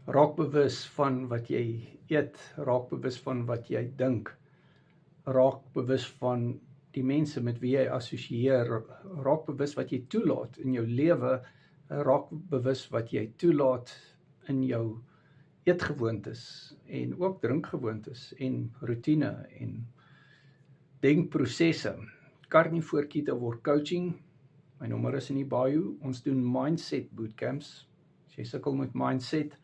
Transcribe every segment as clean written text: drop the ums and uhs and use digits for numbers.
Raak bewus van wat jy eet, raak bewus van wat jy dink, raak bewus van die mense met wie jy assosieer, raak bewus wat jy toelaat in jou lewe, raak bewus wat jy toelaat in jou eetgewoontes en ook drinkgewoontes en routine en denkprosesse. Carnivore Ketoword Coaching, my nommer is in die bio, ons doen mindset bootcamps. As jy sukkel met mindset,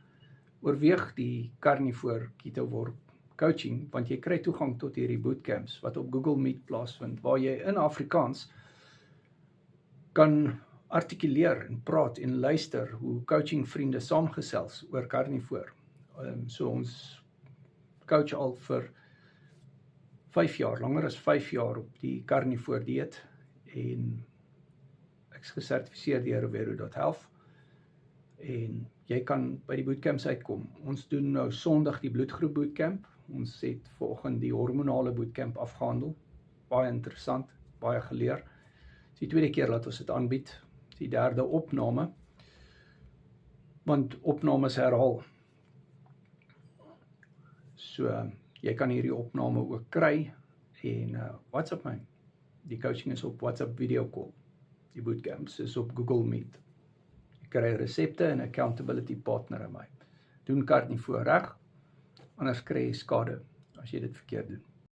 oorweeg die Carnivore Ketoword Coaching, want jy kry toegang tot hierdie bootcamps wat op Google Meet plaasvind, waar jy in Afrikaans kan artikuleer en praat en luister hoe coaching vriende saamgesels oor carnivore. So ons coach al vir 5 jaar, langer as 5 jaar op die carnivore dieet en ek is gesertifiseer deur Vero.health en jy kan by die bootcamps uitkom. Ons doen nou Sondag die bloedgroep bootcamp, ons het vanoggend die hormonale bootcamp afgehandel, baie interessant, baie geleer. Dis die tweede keer dat ons dit aanbied, die derde opname, want opnames herhaal. So, jy kan hierdie opname ook kry en WhatsApp my. Die coaching is op WhatsApp video call. Die bootcamps is op Google Meet. Jy kry resepte en accountability partner in my. Doen carnivore reg, anders kry jy skade as jy dit verkeerd doen.